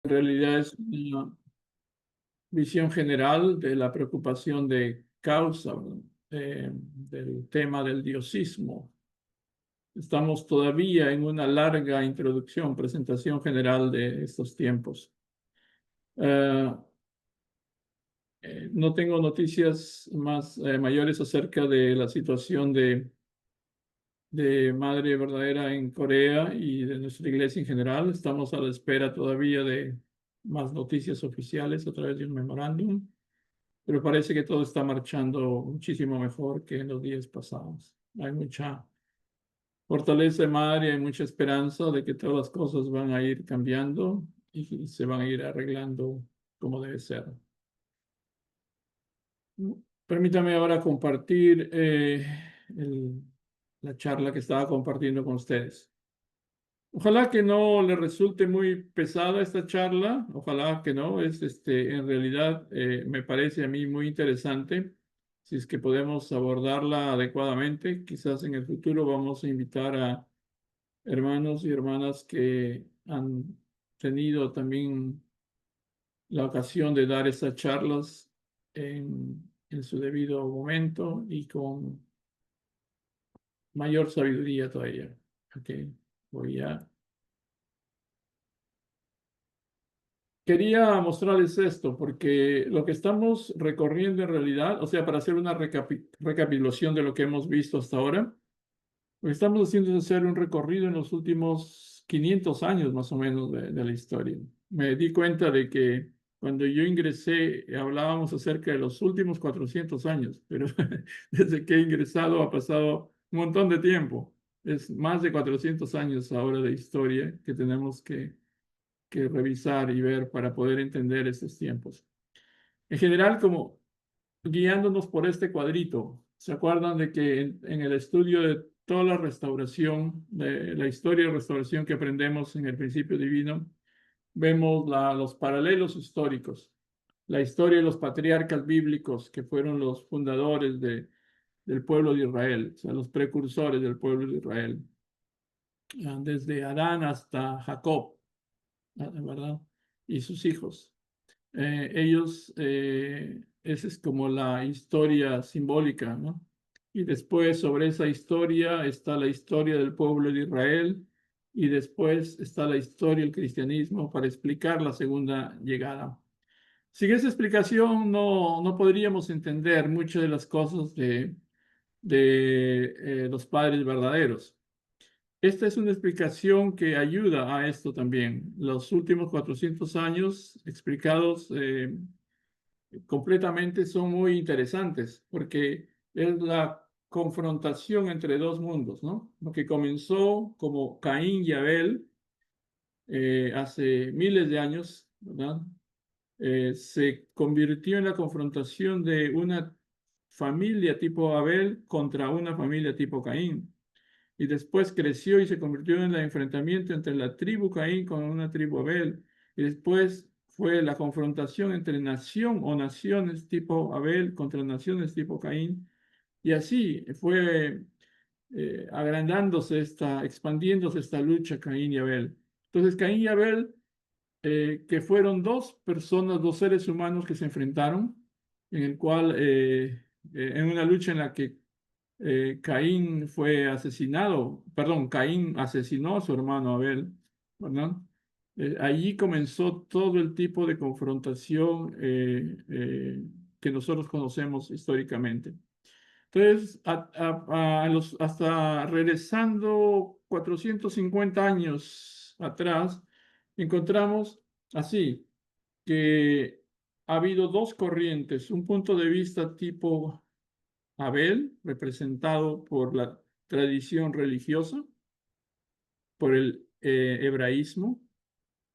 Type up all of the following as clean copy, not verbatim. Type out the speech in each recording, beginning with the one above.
En realidad es una visión general de la preocupación de causa del tema del diosismo. Estamos todavía en una larga introducción, presentación general de estos tiempos. Eh, no tengo noticias mayores acerca de la situación de Madre Verdadera en Corea y de nuestra iglesia en general. Estamos a la espera todavía de más noticias oficiales a través de un memorándum, pero parece que todo está marchando muchísimo mejor que en los días pasados. Hay mucha fortaleza de Madre, hay mucha esperanza de que todas las cosas van a ir cambiando y se van a ir arreglando como debe ser. Permítame ahora compartir la charla que estaba compartiendo con ustedes. Ojalá que no le resulte muy pesada esta charla, ojalá que no, en realidad me parece a mí muy interesante. Si es que podemos abordarla adecuadamente, quizás en el futuro vamos a invitar a hermanos y hermanas que han tenido también la ocasión de dar estas charlas en su debido momento y con mayor sabiduría todavía. Ok, voy a... Quería mostrarles esto porque lo que estamos recorriendo en realidad, o sea, para hacer una recapitulación de lo que hemos visto hasta ahora, lo que estamos haciendo es hacer un recorrido en los últimos 500 años más o menos de la historia. Me di cuenta de que cuando yo ingresé hablábamos acerca de los últimos 400 años, pero desde que he ingresado ha pasado un montón de tiempo. Es más de 400 años ahora de historia que tenemos que revisar y ver para poder entender estos tiempos. En general, como guiándonos por este cuadrito, ¿se acuerdan de que en el estudio de toda la restauración, de la historia de restauración que aprendemos en el principio divino, vemos los paralelos históricos, la historia de los patriarcas bíblicos que fueron los fundadores del pueblo de Israel, o sea, los precursores del pueblo de Israel, desde Adán hasta Jacob, ¿verdad? Y sus hijos. Esa es como la historia simbólica, ¿no? Y después sobre esa historia está la historia del pueblo de Israel y después está la historia del cristianismo para explicar la segunda llegada. Sin esa explicación no podríamos entender muchas de las cosas de los padres verdaderos. Esta es una explicación que ayuda a esto también. Los últimos 400 años explicados completamente son muy interesantes porque es la confrontación entre dos mundos, ¿no? Lo que comenzó como Caín y Abel hace miles de años, ¿verdad? Se convirtió en la confrontación de una familia tipo Abel contra una familia tipo Caín. Y después creció y se convirtió en el enfrentamiento entre la tribu Caín con una tribu Abel. Y después fue la confrontación entre nación o naciones tipo Abel contra naciones tipo Caín. Y así fue agrandándose expandiéndose esta lucha Caín y Abel. Entonces Caín y Abel, que fueron dos personas, dos seres humanos que se enfrentaron, en el cual, en una lucha en la que Caín fue asesinado, perdón, Caín asesinó a su hermano Abel, ¿verdad? Allí comenzó todo el tipo de confrontación que nosotros conocemos históricamente. Entonces, hasta regresando 450 años atrás, encontramos así que ha habido dos corrientes, un punto de vista tipo Abel, representado por la tradición religiosa, por el hebraísmo,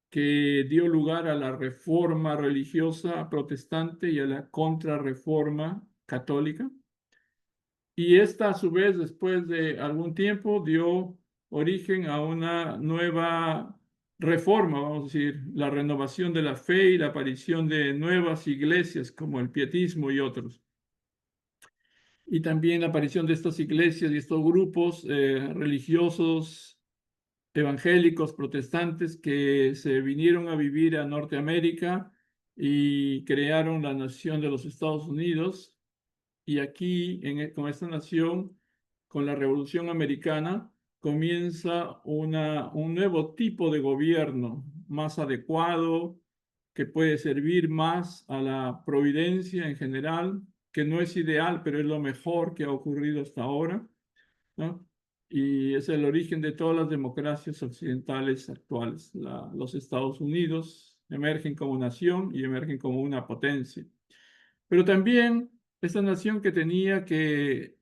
que dio lugar a la reforma religiosa protestante y a la contrarreforma católica. Y esta, a su vez, después de algún tiempo, dio origen a una nueva reforma, vamos a decir, la renovación de la fe y la aparición de nuevas iglesias como el pietismo y otros. Y también la aparición de estas iglesias y estos grupos religiosos evangélicos protestantes que se vinieron a vivir a Norteamérica y crearon la nación de los Estados Unidos. Y aquí, con esta nación, con la Revolución Americana, comienza un nuevo tipo de gobierno más adecuado, que puede servir más a la providencia en general, que no es ideal, pero es lo mejor que ha ocurrido hasta ahora, ¿no? Y es el origen de todas las democracias occidentales actuales. Los Estados Unidos emergen como nación y emergen como una potencia. Pero también esta nación que tenía que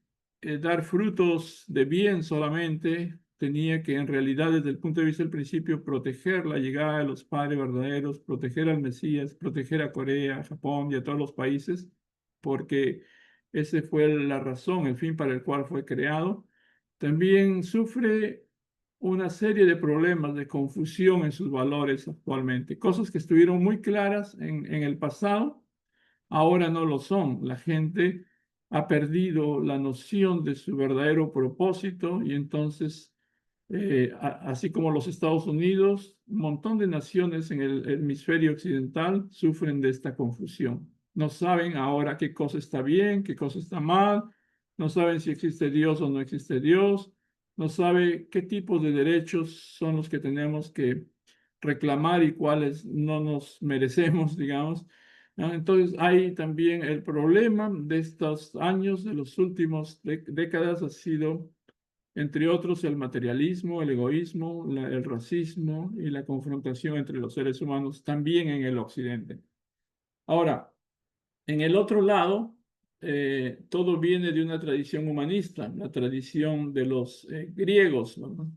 dar frutos de bien solamente, tenía que en realidad desde el punto de vista del principio proteger la llegada de los padres verdaderos, proteger al Mesías, proteger a Corea, a Japón y a todos los países, porque esa fue la razón, el fin para el cual fue creado. También sufre una serie de problemas de confusión en sus valores actualmente, cosas que estuvieron muy claras en el pasado, ahora no lo son. La gente ha perdido la noción de su verdadero propósito y entonces, así como los Estados Unidos, un montón de naciones en el hemisferio occidental sufren de esta confusión. No saben ahora qué cosa está bien, qué cosa está mal, no saben si existe Dios o no existe Dios, no sabe qué tipos de derechos son los que tenemos que reclamar y cuáles no nos merecemos, digamos, ¿no? Entonces, hay también el problema de estos años, de los últimos décadas, ha sido, entre otros, el materialismo, el egoísmo, el racismo y la confrontación entre los seres humanos, también en el occidente. Ahora, en el otro lado, todo viene de una tradición humanista, la tradición de los griegos, ¿no?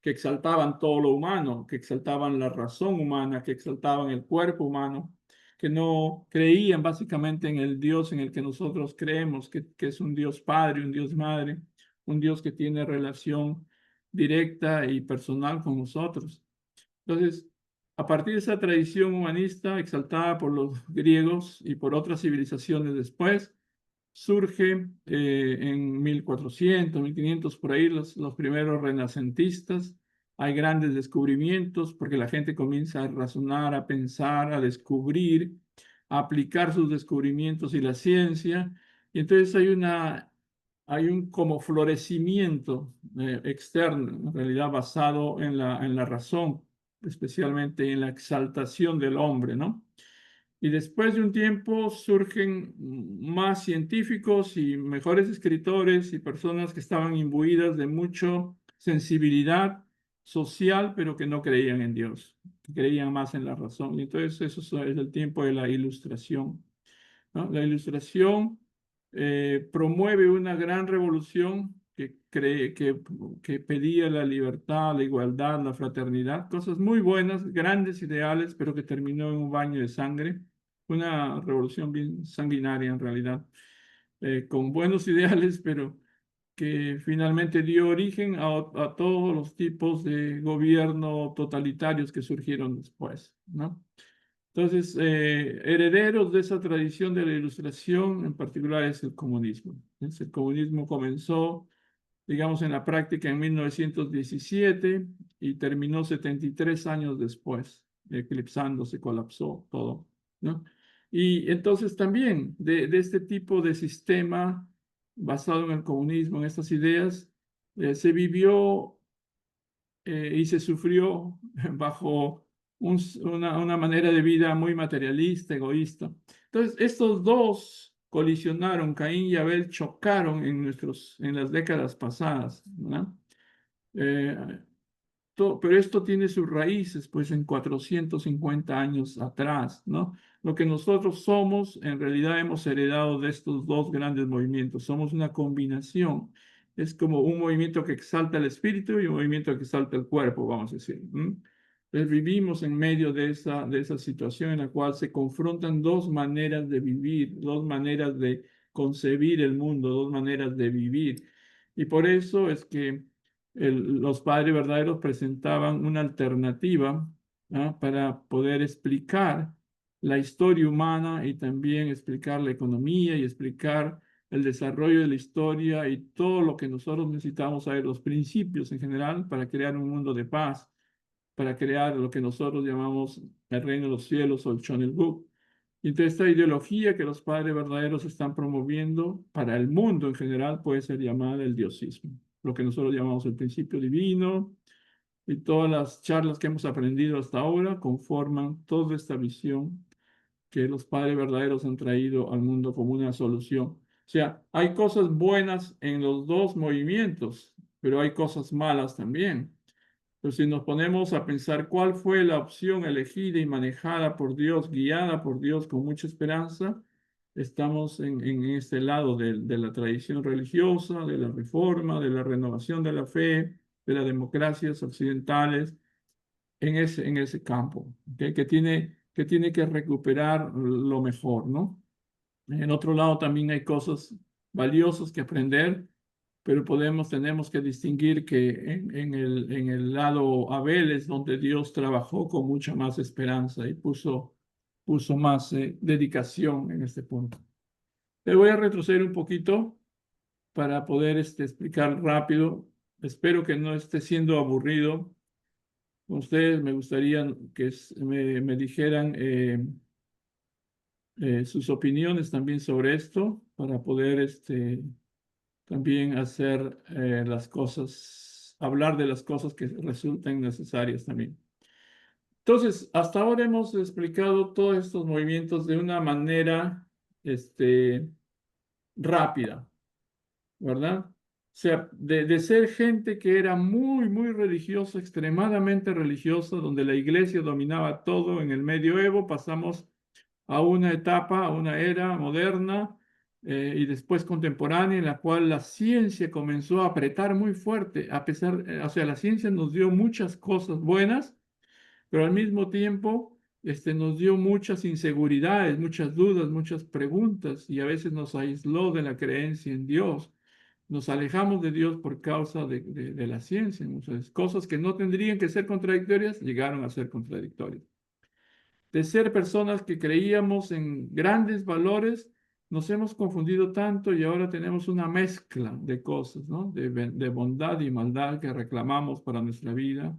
Que exaltaban todo lo humano, que exaltaban la razón humana, que exaltaban el cuerpo humano, que no creían básicamente en el Dios en el que nosotros creemos, que es un Dios Padre, un Dios Madre, un Dios que tiene relación directa y personal con nosotros. Entonces, a partir de esa tradición humanista exaltada por los griegos y por otras civilizaciones después, surge en 1400, 1500, por ahí los primeros renacentistas. Hay grandes descubrimientos porque la gente comienza a razonar, a pensar, a descubrir, a aplicar sus descubrimientos y la ciencia. Y entonces hay un como florecimiento externo, en realidad basado en la razón, especialmente en la exaltación del hombre, ¿no? Y después de un tiempo surgen más científicos y mejores escritores y personas que estaban imbuidas de mucha sensibilidad social, pero que no creían en Dios, que creían más en la razón. Y entonces eso es el tiempo de la Ilustración, ¿no? La Ilustración promueve una gran revolución que pedía la libertad, la igualdad, la fraternidad, cosas muy buenas, grandes ideales, pero que terminó en un baño de sangre. Una revolución bien sanguinaria en realidad, con buenos ideales, pero que finalmente dio origen a todos los tipos de gobierno totalitarios que surgieron después, ¿no? Entonces, herederos de esa tradición de la Ilustración, en particular, es el comunismo. El comunismo comenzó, digamos, en la práctica en 1917 y terminó 73 años después, eclipsándose, colapsó todo, ¿no? Y entonces también de este tipo de sistema basado en el comunismo, en estas ideas, se vivió y se sufrió bajo una manera de vida muy materialista, egoísta. Entonces, estos dos colisionaron, Caín y Abel chocaron en las décadas pasadas, ¿no? Eh, pero esto tiene sus raíces, pues, en 450 años atrás, ¿no? Lo que nosotros somos, en realidad hemos heredado de estos dos grandes movimientos. Somos una combinación. Es como un movimiento que exalta el espíritu y un movimiento que exalta el cuerpo, vamos a decir. Entonces vivimos en medio de esa situación en la cual se confrontan dos maneras de vivir, dos maneras de concebir el mundo, dos maneras de vivir. Y por eso es que los padres verdaderos presentaban una alternativa, ¿ah? Para poder explicar la historia humana y también explicar la economía y explicar el desarrollo de la historia y todo lo que nosotros necesitamos saber, los principios en general para crear un mundo de paz, para crear lo que nosotros llamamos el reino de los cielos o el Chonel-Gu. Y entonces esta ideología que los padres verdaderos están promoviendo para el mundo en general puede ser llamada el diosismo, lo que nosotros llamamos el principio divino, y todas las charlas que hemos aprendido hasta ahora conforman toda esta visión que los padres verdaderos han traído al mundo como una solución. O sea, hay cosas buenas en los dos movimientos, pero hay cosas malas también. Pero si nos ponemos a pensar cuál fue la opción elegida y manejada por Dios, guiada por Dios con mucha esperanza, estamos en este lado de la tradición religiosa, de la reforma, de la renovación de la fe, de las democracias occidentales, en ese campo, ¿ok? Que tiene que recuperar lo mejor, ¿no? En otro lado también hay cosas valiosas que aprender, pero tenemos que distinguir que en el lado Abel es donde Dios trabajó con mucha más esperanza y puso más dedicación en este punto. Le voy a retroceder un poquito para poder explicar rápido. Espero que no esté siendo aburrido. Ustedes me gustaría que me dijeran sus opiniones también sobre esto para poder también hacer las cosas, hablar de las cosas que resulten necesarias también. Entonces, hasta ahora hemos explicado todos estos movimientos de una manera rápida, ¿verdad? O sea, de ser gente que era muy, muy religiosa, extremadamente religiosa, donde la iglesia dominaba todo en el medioevo, pasamos a una etapa, a una era moderna y después contemporánea en la cual la ciencia comenzó a apretar muy fuerte, o sea, la ciencia nos dio muchas cosas buenas, pero al mismo tiempo nos dio muchas inseguridades, muchas dudas, muchas preguntas y a veces nos aisló de la creencia en Dios. Nos alejamos de Dios por causa de la ciencia. Muchas cosas que no tendrían que ser contradictorias llegaron a ser contradictorias. De ser personas que creíamos en grandes valores, nos hemos confundido tanto y ahora tenemos una mezcla de cosas, ¿no? De bondad y maldad que reclamamos para nuestra vida.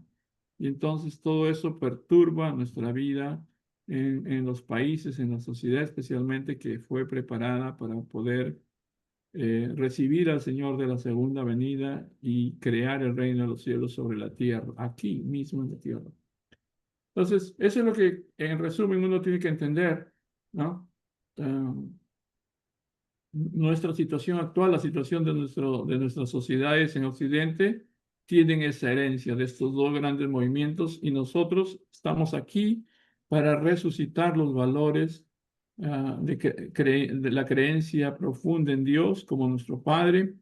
Y entonces todo eso perturba nuestra vida en los países, en la sociedad especialmente, que fue preparada para poder recibir al Señor de la segunda venida y crear el reino de los cielos sobre la tierra, aquí mismo en la tierra. Entonces, eso es lo que en resumen uno tiene que entender, ¿no? Nuestra situación actual, la situación de nuestras sociedades en Occidente, tienen esa herencia de estos dos grandes movimientos y nosotros estamos aquí para resucitar los valores de la creencia profunda en Dios como nuestro Padre,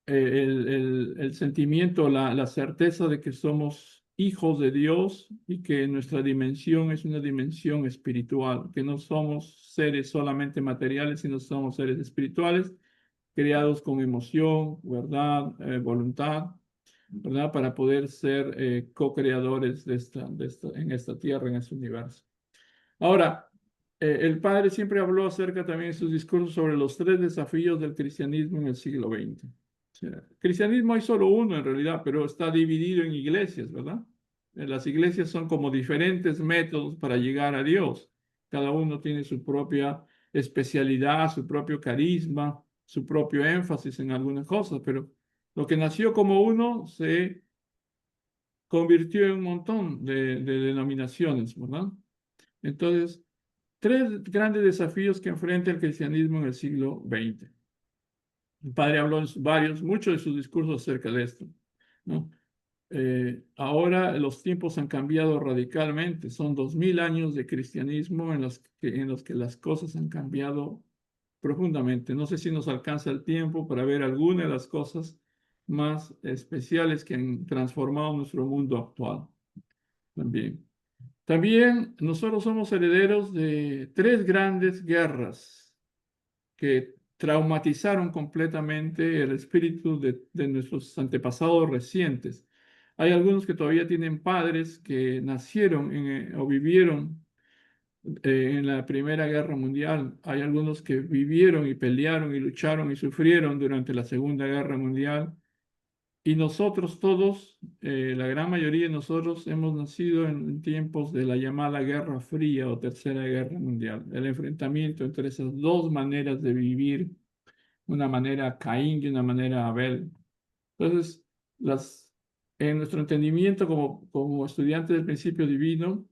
el sentimiento, la certeza de que somos hijos de Dios y que nuestra dimensión es una dimensión espiritual, que no somos seres solamente materiales, sino somos seres espirituales, creados con emoción, verdad, voluntad, ¿verdad? Para poder ser co-creadores en esta tierra, en este universo. Ahora, el padre siempre habló acerca también en sus discursos sobre los tres desafíos del cristianismo en el siglo XX. O sea, cristianismo hay solo uno en realidad, pero está dividido en iglesias, ¿verdad? Las iglesias son como diferentes métodos para llegar a Dios. Cada uno tiene su propia especialidad, su propio carisma, su propio énfasis en algunas cosas, pero lo que nació como uno se convirtió en un montón de denominaciones, ¿verdad? Entonces, tres grandes desafíos que enfrenta el cristianismo en el siglo XX. El padre habló en muchos de sus discursos acerca de esto, ¿no? Ahora los tiempos han cambiado radicalmente. Son 2000 años de cristianismo en los que las cosas han cambiado profundamente. No sé si nos alcanza el tiempo para ver algunas de las cosas más especiales que han transformado nuestro mundo actual también. También nosotros somos herederos de tres grandes guerras que traumatizaron completamente el espíritu de nuestros antepasados recientes. Hay algunos que todavía tienen padres que nacieron o vivieron en la Primera Guerra Mundial. Hay algunos que vivieron y pelearon y lucharon y sufrieron durante la Segunda Guerra Mundial. Y nosotros todos, la gran mayoría de nosotros, hemos nacido en tiempos de la llamada Guerra Fría o Tercera Guerra Mundial. El enfrentamiento entre esas dos maneras de vivir, una manera Caín y una manera Abel. Entonces, en nuestro entendimiento como estudiantes del principio divino,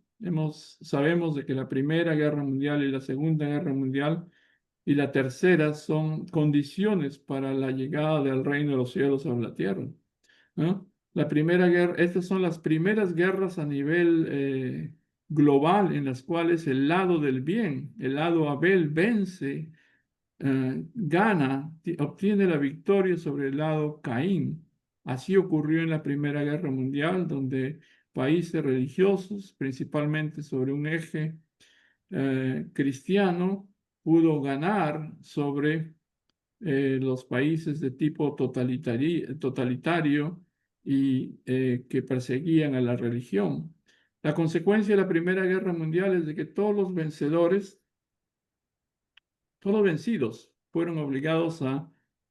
sabemos de que la Primera Guerra Mundial y la Segunda Guerra Mundial y la tercera son condiciones para la llegada del reino de los cielos sobre la tierra, ¿no? La primera guerra, estas son las primeras guerras a nivel global en las cuales el lado del bien, el lado Abel, vence, gana, obtiene la victoria sobre el lado Caín. Así ocurrió en la Primera Guerra Mundial, donde países religiosos, principalmente sobre un eje cristiano, pudo ganar sobre los países de tipo totalitario y que perseguían a la religión. La consecuencia de la Primera Guerra Mundial es de que todos los vencedores, todos los vencidos, fueron obligados a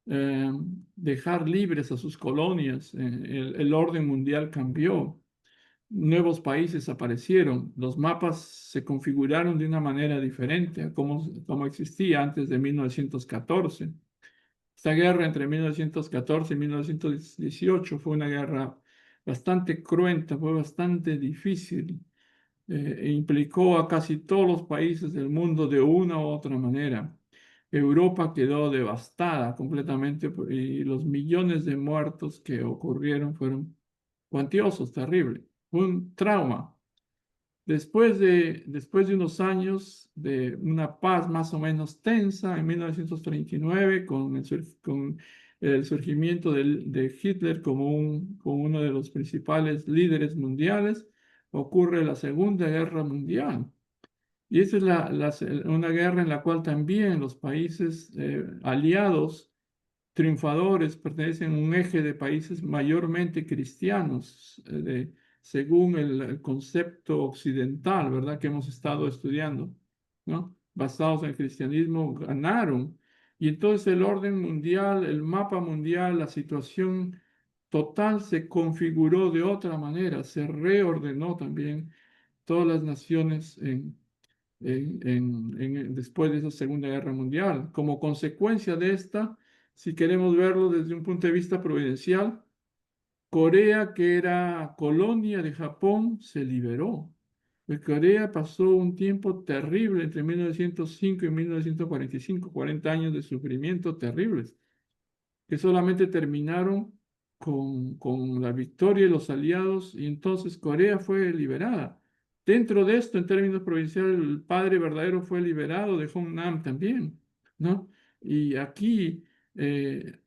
eh, dejar libres a sus colonias. El orden mundial cambió. Nuevos países aparecieron, los mapas se configuraron de una manera diferente a como existía antes de 1914. Esta guerra entre 1914 y 1918 fue una guerra bastante cruenta, fue bastante difícil, e implicó a casi todos los países del mundo de una u otra manera. Europa quedó devastada completamente y los millones de muertos que ocurrieron fueron cuantiosos, terribles. Fue un trauma. Después de unos años de una paz más o menos tensa, en 1939, con el surgimiento de Hitler como uno de los principales líderes mundiales, ocurre la Segunda Guerra Mundial. Y esa es una guerra en la cual también los países aliados triunfadores pertenecen a un eje de países mayormente cristianos, según el concepto occidental, ¿verdad? Que hemos estado estudiando, ¿no? Basados en el cristianismo, ganaron. Y entonces el orden mundial, el mapa mundial, la situación total se configuró de otra manera, se reordenó también todas las naciones después de esa Segunda Guerra Mundial. Como consecuencia de esta, si queremos verlo desde un punto de vista providencial, Corea, que era colonia de Japón, se liberó. Corea pasó un tiempo terrible entre 1905 y 1945, 40 años de sufrimiento terribles que solamente terminaron con la victoria de los aliados y entonces Corea fue liberada. Dentro de esto, en términos provinciales, el padre verdadero fue liberado de Nam también, ¿no? Y eh,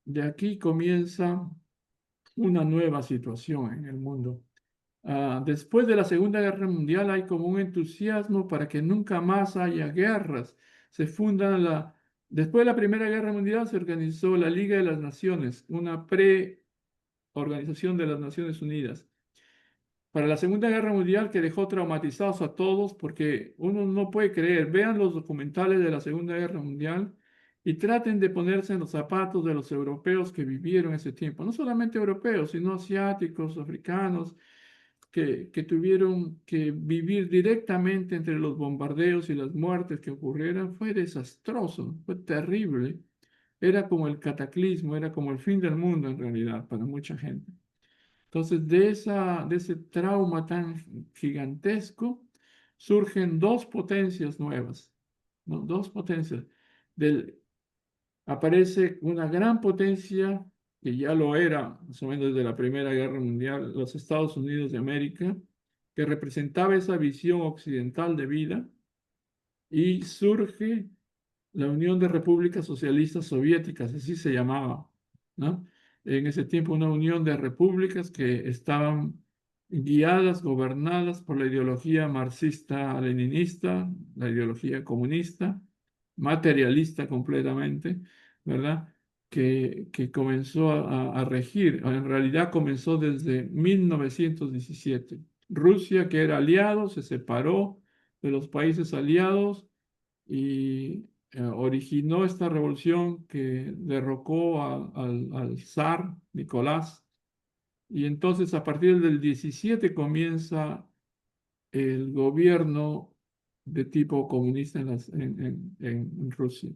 de aquí comienza una nueva situación en el mundo. Después de la Segunda Guerra Mundial hay como un entusiasmo para que nunca más haya guerras. Se funda Después de la Primera Guerra Mundial se organizó la Liga de las Naciones, una pre-organización de las Naciones Unidas. Para la Segunda Guerra Mundial que dejó traumatizados a todos porque uno no puede creer. Vean los documentales de la Segunda Guerra Mundial y traten de ponerse en los zapatos de los europeos que vivieron ese tiempo. No solamente europeos, sino asiáticos, africanos que tuvieron que vivir directamente entre los bombardeos y las muertes que ocurrieron, fue desastroso, fue terrible. Era como el cataclismo, era como el fin del mundo en realidad para mucha gente. Entonces, de ese trauma tan gigantesco, surgen dos potencias nuevas, ¿no? Dos potencias. Del, Aparece una gran potencia, que ya lo era más o menos desde la Primera Guerra Mundial, los Estados Unidos de América, que representaba esa visión occidental de vida, y surge la Unión de Repúblicas Socialistas Soviéticas, así se llamaba, ¿no? En ese tiempo una unión de repúblicas que estaban guiadas, gobernadas por la ideología marxista-leninista, la ideología comunista, materialista completamente, ¿verdad? Que comenzó a regir, en realidad comenzó desde 1917. Rusia, que era aliado, se separó de los países aliados y originó esta revolución que derrocó al zar Nicolás. Y entonces a partir del 17 comienza el gobierno de tipo comunista en Rusia.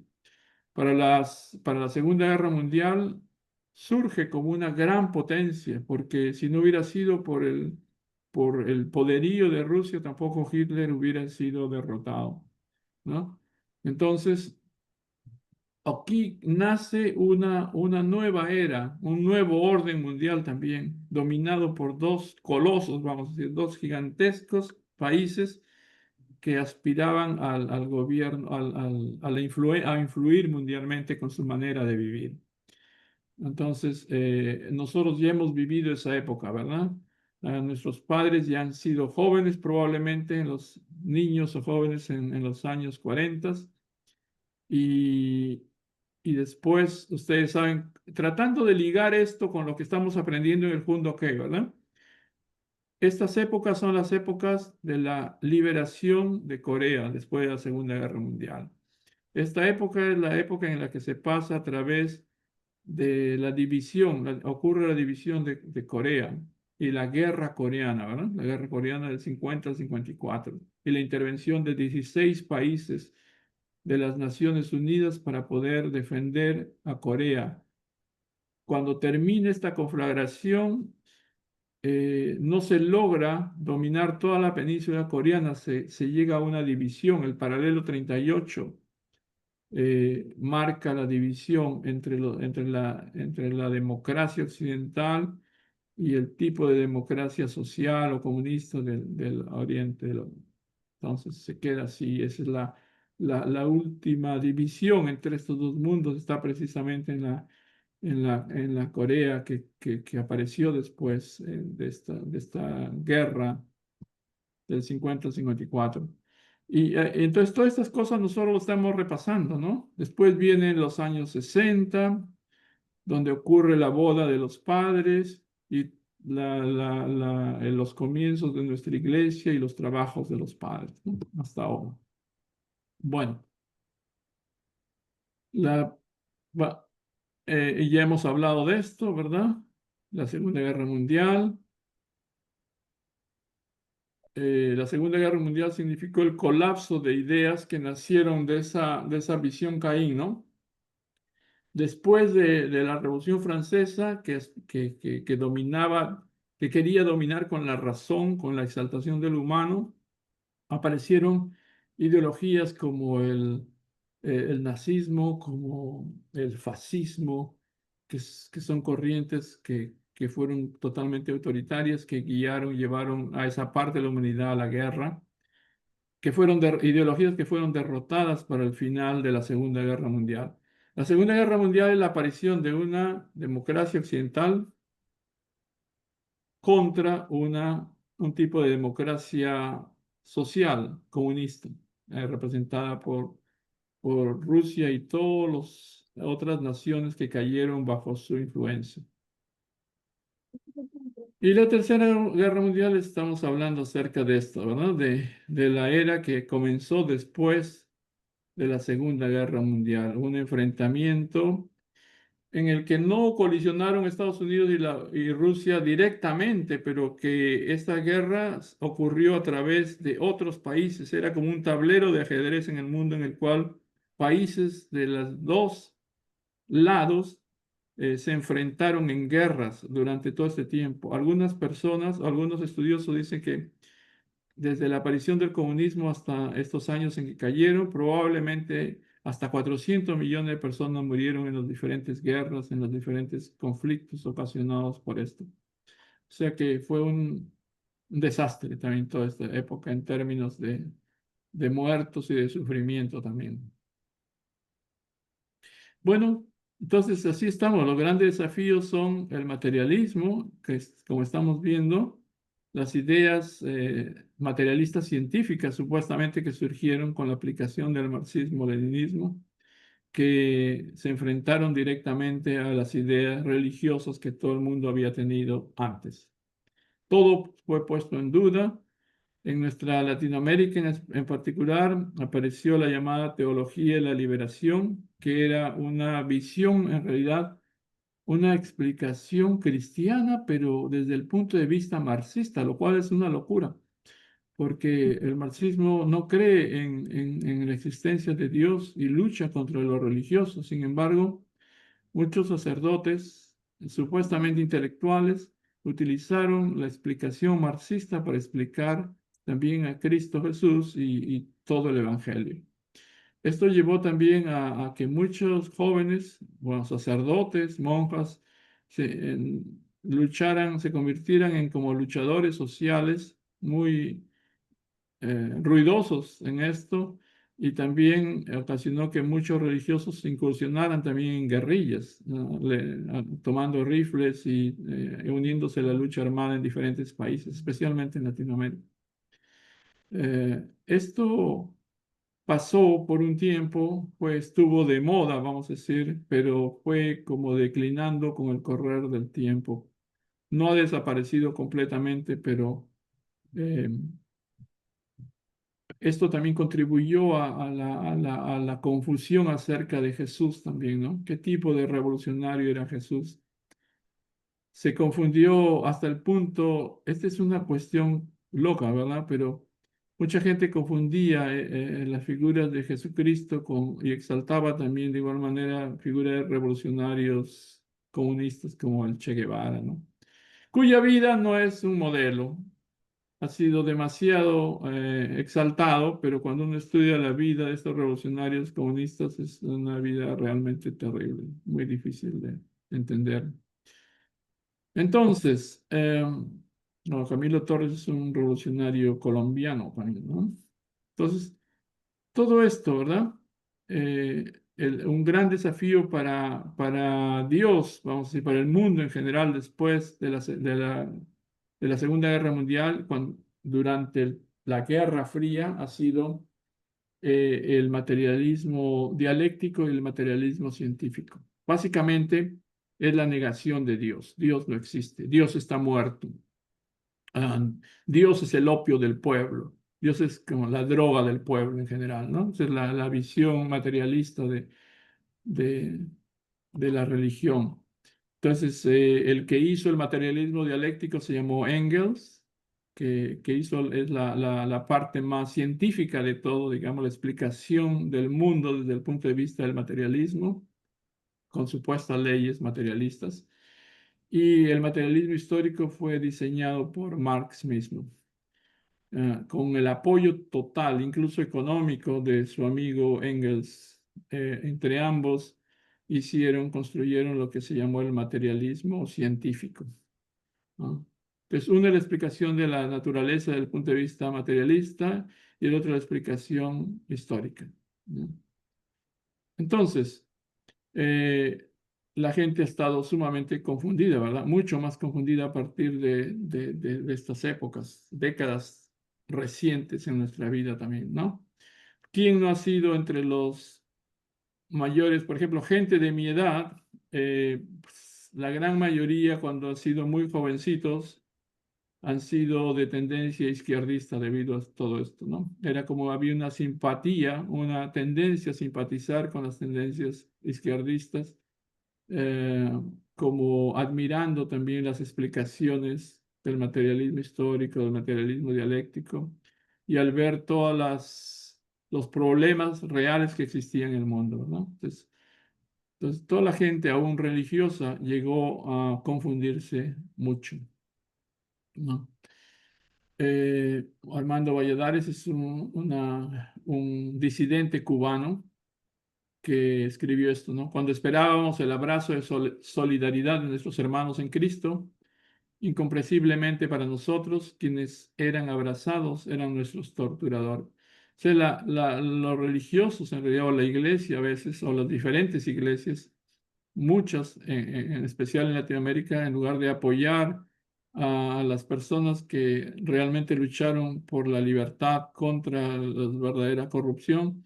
Para la Segunda Guerra Mundial surge como una gran potencia, porque si no hubiera sido por el poderío de Rusia, tampoco Hitler hubiera sido derrotado, ¿no? Entonces, aquí nace una nueva era, un nuevo orden mundial también, dominado por dos colosos, vamos a decir, dos gigantescos países que aspiraban al gobierno, a influir mundialmente con su manera de vivir. Entonces, nosotros ya hemos vivido esa época, ¿verdad? Nuestros padres ya han sido jóvenes, probablemente los niños o jóvenes en los años 40 y, y después, ustedes saben, tratando de ligar esto con lo que estamos aprendiendo en el Mundo OK, ¿verdad? Estas épocas son las épocas de la liberación de Corea después de la Segunda Guerra Mundial. Esta época es la época en la que se pasa a través de la división, ocurre la división de Corea y la guerra coreana, ¿verdad? La guerra coreana del 50 al 54 y la intervención de 16 países de las Naciones Unidas para poder defender a Corea. Cuando termine esta conflagración, no se logra dominar toda la península coreana, se llega a una división, el paralelo 38 marca la división entre la democracia occidental y el tipo de democracia social o comunista del Oriente. Entonces se queda así, esa es la última división entre estos dos mundos, está precisamente en la Corea que apareció después de esta guerra del 50 al 54. Y entonces todas estas cosas nosotros lo estamos repasando, ¿no? Después vienen los años 60, donde ocurre la boda de los padres y los comienzos de nuestra iglesia y los trabajos de los padres, ¿no? Hasta ahora. Bueno, la, va- y ya hemos hablado de esto, ¿verdad? La Segunda Guerra Mundial. La Segunda Guerra Mundial significó el colapso de ideas que nacieron de esa visión Caín, ¿no? Después de la Revolución Francesa, que dominaba, que quería dominar con la razón, con la exaltación del humano, aparecieron ideologías como el nazismo, como el fascismo, que son corrientes que fueron totalmente autoritarias, que guiaron, llevaron a esa parte de la humanidad a la guerra, que fueron ideologías que fueron derrotadas para el final de la Segunda Guerra Mundial. La Segunda Guerra Mundial es la aparición de una democracia occidental contra un tipo de democracia social, comunista, representada por Rusia y todas las otras naciones que cayeron bajo su influencia. Y la Tercera Guerra Mundial, estamos hablando acerca de esto, ¿verdad? De la era que comenzó después de la Segunda Guerra Mundial, un enfrentamiento en el que no colisionaron Estados Unidos y Rusia directamente, pero que esta guerra ocurrió a través de otros países. Era como un tablero de ajedrez en el mundo en el cual países de los dos lados se enfrentaron en guerras durante todo este tiempo. Algunas personas, algunos estudiosos dicen que desde la aparición del comunismo hasta estos años en que cayeron, probablemente hasta 400 millones de personas murieron en las diferentes guerras, en los diferentes conflictos ocasionados por esto. O sea que fue un desastre también toda esta época en términos de muertos y de sufrimiento también. Bueno, entonces así estamos. Los grandes desafíos son el materialismo, que es, como estamos viendo, las ideas materialistas científicas supuestamente que surgieron con la aplicación del marxismo-leninismo, que se enfrentaron directamente a las ideas religiosas que todo el mundo había tenido antes. Todo fue puesto en duda En nuestra Latinoamérica en particular apareció la llamada teología de la liberación, que era una visión, en realidad, una explicación cristiana, pero desde el punto de vista marxista, lo cual es una locura, porque el marxismo no cree en la existencia de Dios y lucha contra lo religioso. Sin embargo, muchos sacerdotes, supuestamente intelectuales, utilizaron la explicación marxista para explicar también a Cristo Jesús y todo el Evangelio. Esto llevó también a que muchos jóvenes, bueno, sacerdotes, monjas, lucharan, se convirtieran en como luchadores sociales muy ruidosos en esto, y también ocasionó que muchos religiosos incursionaran también en guerrillas, ¿no? Tomando rifles y uniéndose a la lucha armada en diferentes países, especialmente en Latinoamérica. Esto pasó por un tiempo, pues estuvo de moda, vamos a decir, pero fue como declinando con el correr del tiempo. No ha desaparecido completamente, pero eh, esto también contribuyó a la confusión acerca de Jesús también, ¿no? ¿Qué tipo de revolucionario era Jesús? Se confundió hasta el punto, esta es una cuestión loca, ¿verdad? Pero mucha gente confundía las figuras de Jesucristo y exaltaba también de igual manera figuras de revolucionarios comunistas como el Che Guevara, ¿no? Cuya vida no es un modelo, ha sido demasiado exaltado, pero cuando uno estudia la vida de estos revolucionarios comunistas es una vida realmente terrible, muy difícil de entender. Entonces, no, Camilo Torres es un revolucionario colombiano también, ¿no? Entonces, todo esto, ¿verdad? Un gran desafío para Dios, vamos a decir, para el mundo en general después de la Segunda Guerra Mundial, durante la Guerra Fría, ha sido el materialismo dialéctico y el materialismo científico. Básicamente es la negación de Dios. Dios no existe, Dios está muerto. Ah, Dios es el opio del pueblo. Dios es como la droga del pueblo en general, ¿no? Esa es la visión materialista de, de la religión. Entonces, el que hizo el materialismo dialéctico se llamó Engels, que hizo es la parte más científica de todo, digamos, la explicación del mundo desde el punto de vista del materialismo, con supuestas leyes materialistas. Y el materialismo histórico fue diseñado por Marx mismo, con el apoyo total, incluso económico, de su amigo Engels. Entre ambos construyeron lo que se llamó el materialismo científico, ¿no? Entonces, una es la explicación de la naturaleza desde el punto de vista materialista y el otro la explicación histórica, ¿no? Entonces, eh, la gente ha estado sumamente confundida, ¿verdad? Mucho más confundida a partir de estas épocas, décadas recientes en nuestra vida también, ¿no? ¿Quién no ha sido entre los mayores, por ejemplo, gente de mi edad? Pues, la gran mayoría, cuando han sido muy jovencitos, han sido de tendencia izquierdista debido a todo esto, ¿no? Era como había una simpatía, una tendencia a simpatizar con las tendencias izquierdistas, eh, como admirando también las explicaciones del materialismo histórico, del materialismo dialéctico, y al ver los problemas reales que existían en el mundo, ¿no? Entonces, toda la gente, aún religiosa, llegó a confundirse mucho, ¿no? Armando Valladares es un disidente cubano que escribió esto, ¿no? Cuando esperábamos el abrazo de solidaridad de nuestros hermanos en Cristo, incomprensiblemente para nosotros, quienes eran abrazados eran nuestros torturadores. O sea, los religiosos, en realidad, o la iglesia a veces, o las diferentes iglesias, muchas, en especial en Latinoamérica, en lugar de apoyar a las personas que realmente lucharon por la libertad contra la verdadera corrupción,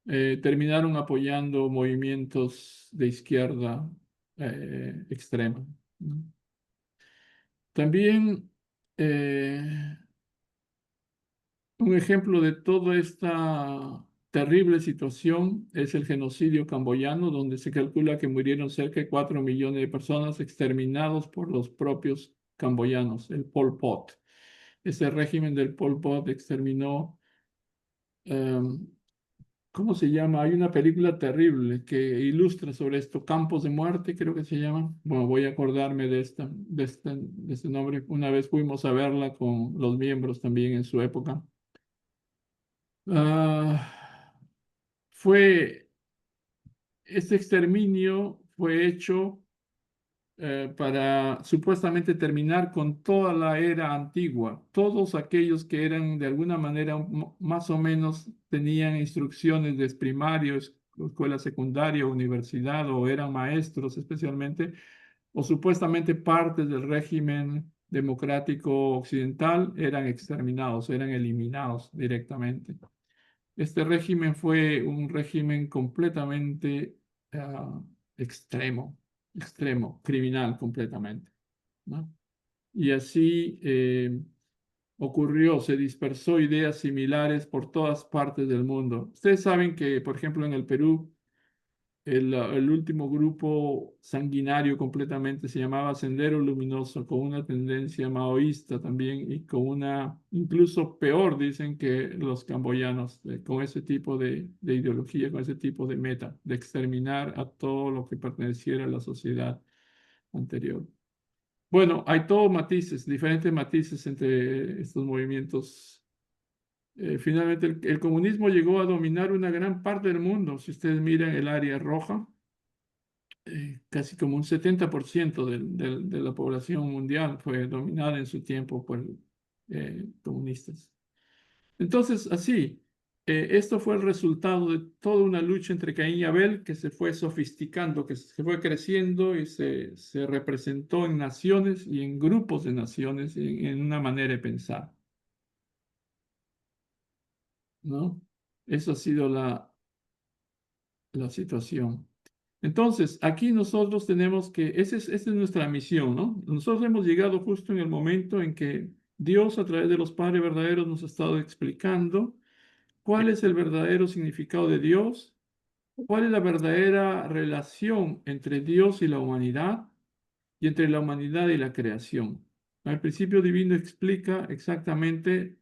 terminaron apoyando movimientos de izquierda extrema, ¿no? También, eh, Un ejemplo de toda esta terrible situación es el genocidio camboyano, donde se calcula que murieron cerca de 4 millones de personas exterminados por los propios camboyanos, el Pol Pot. Ese régimen del Pol Pot exterminó, em, ¿cómo se llama? Hay una película terrible que ilustra sobre esto, Campos de Muerte, creo que se llama. Bueno, voy a acordarme de este nombre. Una vez fuimos a verla con los miembros también en su época. Ah, fue, este exterminio fue hecho para supuestamente terminar con toda la era antigua. Todos aquellos que eran de alguna manera más o menos tenían instrucciones de primarios, escuela secundaria, universidad o eran maestros especialmente, o supuestamente partes del régimen democrático occidental, eran exterminados, eran eliminados directamente. Este régimen fue un régimen completamente ah, extremo, extremo, criminal completamente, ¿no? Y así ocurrió, se dispersó ideas similares por todas partes del mundo. Ustedes saben que, por ejemplo, en el Perú, el último grupo sanguinario completamente se llamaba Sendero Luminoso, con una tendencia maoísta también y con una, incluso peor, dicen que los camboyanos, con ese tipo de ideología, con ese tipo de meta, de exterminar a todo lo que perteneciera a la sociedad anterior. Bueno, hay todos matices, diferentes matices entre estos movimientos. Finalmente, el comunismo llegó a dominar una gran parte del mundo. Si ustedes miran el área roja, casi como un 70% de la población mundial fue dominada en su tiempo por comunistas. Entonces, así, esto fue el resultado de toda una lucha entre Caín y Abel que se fue sofisticando, que se fue creciendo y se representó en naciones y en grupos de naciones en una manera de pensar, ¿no? Eso ha sido la situación. Entonces, aquí nosotros tenemos que, esa es nuestra misión, ¿no? Nosotros hemos llegado justo en el momento en que Dios, a través de los padres verdaderos, nos ha estado explicando cuál es el verdadero significado de Dios, cuál es la verdadera relación entre Dios y la humanidad y entre la humanidad y la creación. El principio divino explica exactamente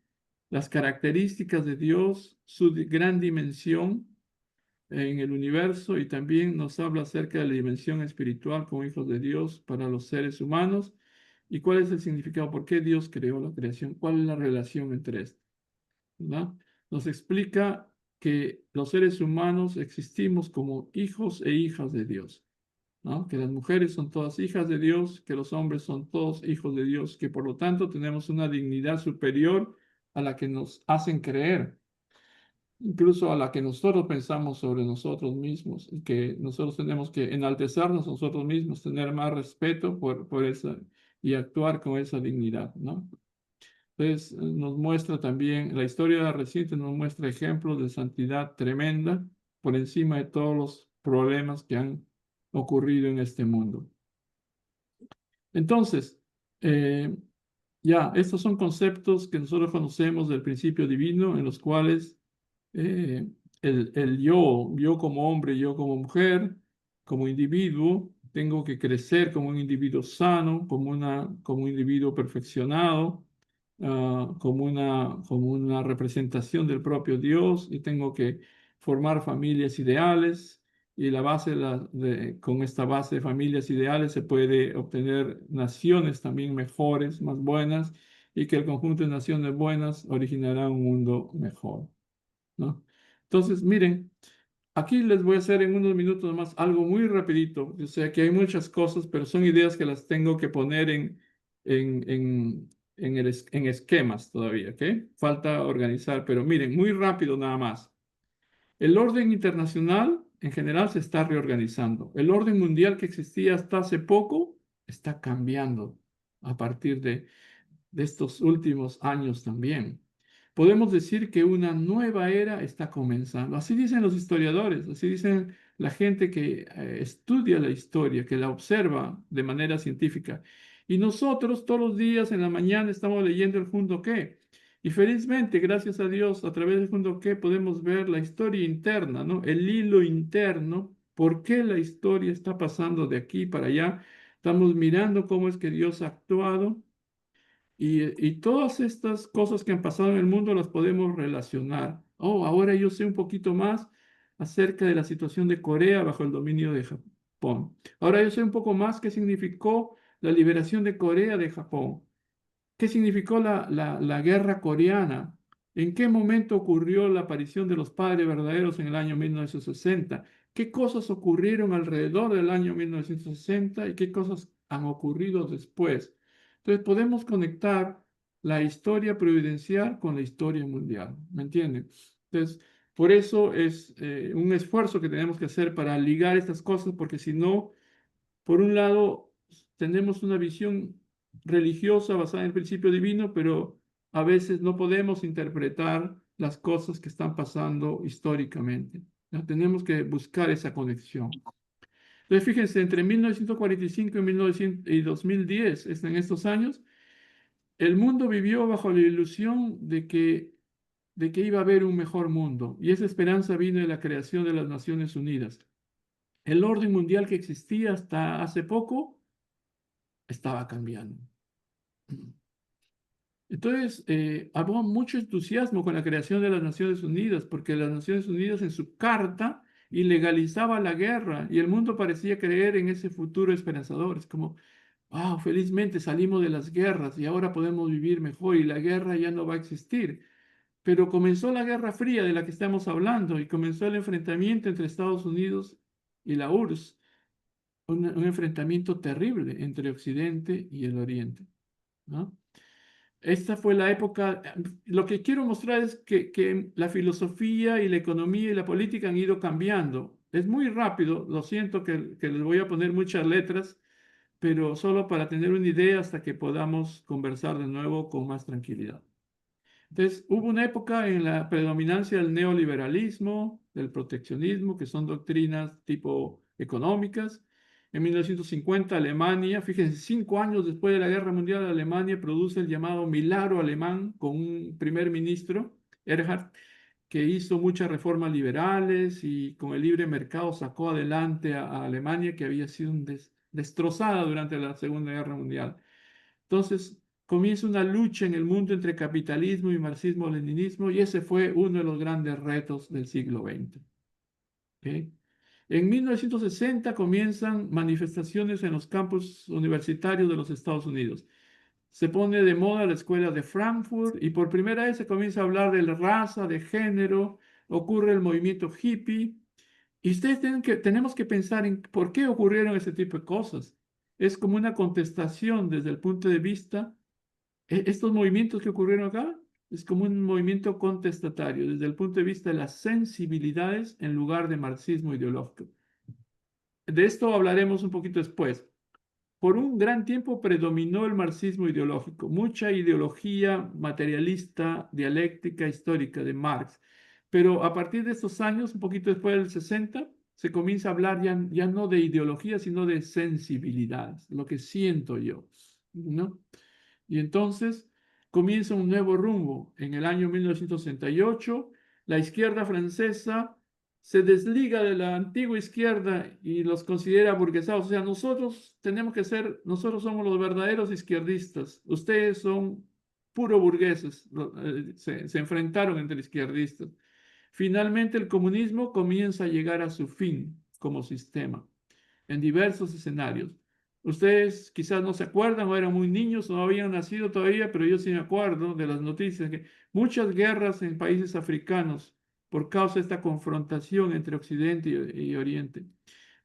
las características de Dios, su gran dimensión en el universo y también nos habla acerca de la dimensión espiritual como hijos de Dios para los seres humanos y cuál es el significado, por qué Dios creó la creación, cuál es la relación entre esto, ¿verdad? Nos explica que los seres humanos existimos como hijos e hijas de Dios, ¿no? Que las mujeres son todas hijas de Dios, que los hombres son todos hijos de Dios, que por lo tanto tenemos una dignidad superior a la que nos hacen creer, incluso a la que nosotros pensamos sobre nosotros mismos, y que nosotros tenemos que enaltecernos nosotros mismos, tener más respeto por esa y actuar con esa dignidad, ¿no? Entonces, nos muestra también, la historia reciente nos muestra ejemplos de santidad tremenda por encima de todos los problemas que han ocurrido en este mundo. Entonces, eh, ya, estos son conceptos que nosotros conocemos del principio divino, en los cuales eh, el yo como hombre, yo como mujer, como individuo, tengo que crecer como un individuo sano, como un individuo perfeccionado, como una representación del propio Dios, y tengo que formar familias ideales. Y con esta base de familias ideales se puede obtener naciones también mejores, más buenas, y que el conjunto de naciones buenas originará un mundo mejor, ¿no? Entonces, miren, aquí les voy a hacer en unos minutos más algo muy rapidito. Yo sé que hay muchas cosas, pero son ideas que las tengo que poner en, en, en esquemas todavía, ¿ok? Falta organizar, pero miren, muy rápido nada más. El orden internacional en general se está reorganizando. El orden mundial que existía hasta hace poco está cambiando a partir de estos últimos años también. Podemos decir que una nueva era está comenzando. Así dicen los historiadores, así dicen la gente que estudia la historia, que la observa de manera científica. Y nosotros todos los días en la mañana estamos leyendo el Junto qué. Y felizmente, gracias a Dios, a través del Fondo que podemos ver la historia interna, ¿no? El hilo interno, por qué la historia está pasando de aquí para allá. Estamos mirando cómo es que Dios ha actuado y todas estas cosas que han pasado en el mundo las podemos relacionar. Oh, ahora yo sé un poquito más acerca de la situación de Corea bajo el dominio de Japón. Ahora yo sé un poco más qué significó la liberación de Corea de Japón. ¿Qué significó la guerra coreana? ¿En qué momento ocurrió la aparición de los padres verdaderos en el año 1960? ¿Qué cosas ocurrieron alrededor del año 1960 y qué cosas han ocurrido después? Entonces podemos conectar la historia providencial con la historia mundial, ¿me entienden? Entonces, por eso es un esfuerzo que tenemos que hacer para ligar estas cosas, porque si no, por un lado, tenemos una visión religiosa basada en el principio divino, pero a veces no podemos interpretar las cosas que están pasando históricamente. ¿No? Tenemos que buscar esa conexión. Entonces, fíjense, entre 1945 y 1900 y 2010, en estos años, el mundo vivió bajo la ilusión de que iba a haber un mejor mundo, y esa esperanza vino de la creación de las Naciones Unidas. El orden mundial que existía hasta hace poco estaba cambiando. Entonces, había mucho entusiasmo con la creación de las Naciones Unidas, porque las Naciones Unidas en su carta ilegalizaba la guerra y el mundo parecía creer en ese futuro esperanzador. Es como, wow, felizmente salimos de las guerras y ahora podemos vivir mejor y la guerra ya no va a existir. Pero comenzó la Guerra Fría de la que estamos hablando y comenzó el enfrentamiento entre Estados Unidos y la URSS, un enfrentamiento terrible entre Occidente y el Oriente, ¿no? Esta fue la época, lo que quiero mostrar es que la filosofía y la economía y la política han ido cambiando. Es muy rápido, lo siento que les voy a poner muchas letras, pero solo para tener una idea hasta que podamos conversar de nuevo con más tranquilidad. Entonces, hubo una época en la predominancia del neoliberalismo, del proteccionismo, que son doctrinas tipo económicas. En 1950, Alemania, fíjense, 5 años después de la Guerra Mundial, Alemania produce el llamado milagro alemán con un primer ministro, Erhard, que hizo muchas reformas liberales y con el libre mercado sacó adelante a Alemania, que había sido destrozada durante la Segunda Guerra Mundial. Entonces, comienza una lucha en el mundo entre capitalismo y marxismo-leninismo y ese fue uno de los grandes retos del siglo XX. ¿Ok? En 1960 comienzan manifestaciones en los campus universitarios de los Estados Unidos. Se pone de moda la escuela de Frankfurt y por primera vez se comienza a hablar de la raza, de género, ocurre el movimiento hippie. Y ustedes tenemos que pensar en por qué ocurrieron ese tipo de cosas. Es como una contestación desde el punto de vista estos movimientos que ocurrieron acá es como un movimiento contestatario desde el punto de vista de las sensibilidades en lugar de marxismo ideológico. De esto hablaremos un poquito después. Por un gran tiempo predominó el marxismo ideológico, mucha ideología materialista, dialéctica, histórica de Marx. Pero a partir de estos años, un poquito después del 60, se comienza a hablar ya no de ideología, sino de sensibilidades, lo que siento yo, ¿no? Y entonces comienza un nuevo rumbo. En el año 1968, la izquierda francesa se desliga de la antigua izquierda y los considera burguesados. O sea, nosotros somos los verdaderos izquierdistas. Ustedes son puro burgueses. Se enfrentaron entre izquierdistas. Finalmente, el comunismo comienza a llegar a su fin como sistema en diversos escenarios. Ustedes quizás no se acuerdan o eran muy niños o no habían nacido todavía, pero yo sí me acuerdo de las noticias que muchas guerras en países africanos por causa de esta confrontación entre Occidente y Oriente.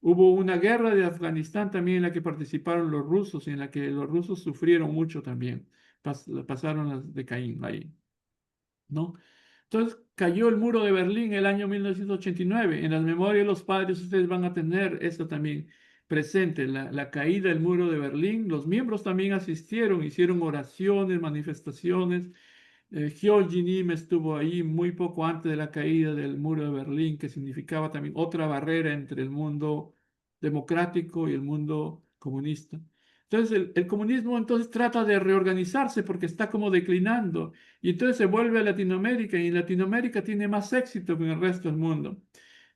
Hubo una guerra de Afganistán también en la que participaron los rusos y en la que los rusos sufrieron mucho también. Pasaron las de Caín ahí, ¿no? Entonces cayó el muro de Berlín el año 1989. En las memorias de los padres ustedes van a tener esto también presente, la caída del muro de Berlín. Los miembros también asistieron, hicieron oraciones, manifestaciones. Hyo Jinim estuvo ahí muy poco antes de la caída del muro de Berlín, que significaba también otra barrera entre el mundo democrático y el mundo comunista. Entonces el comunismo entonces trata de reorganizarse porque está como declinando y entonces se vuelve a Latinoamérica y en Latinoamérica tiene más éxito que en el resto del mundo.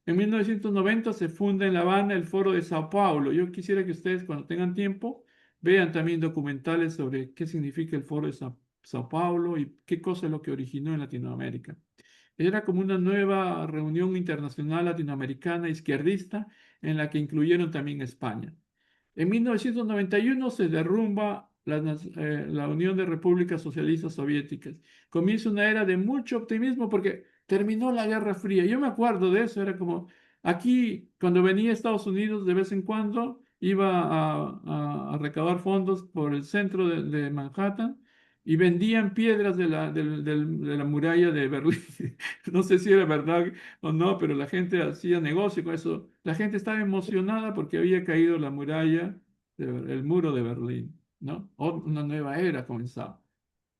En 1990 se funda en La Habana el Foro de Sao Paulo. Yo quisiera que ustedes cuando tengan tiempo vean también documentales sobre qué significa el Foro de Sao Paulo y qué cosa es lo que originó en Latinoamérica. Era como una nueva reunión internacional latinoamericana izquierdista en la que incluyeron también España. En 1991 se derrumba la Unión de Repúblicas Socialistas Soviéticas. Comienza una era de mucho optimismo porque terminó la Guerra Fría. Yo me acuerdo de eso, era como aquí, cuando venía a Estados Unidos de vez en cuando, iba a recabar fondos por el centro de Manhattan y vendían piedras de la muralla de Berlín. No sé si era verdad o no, pero la gente hacía negocio con eso. La gente estaba emocionada porque había caído la muralla, el muro de Berlín, ¿no? Una nueva era comenzaba.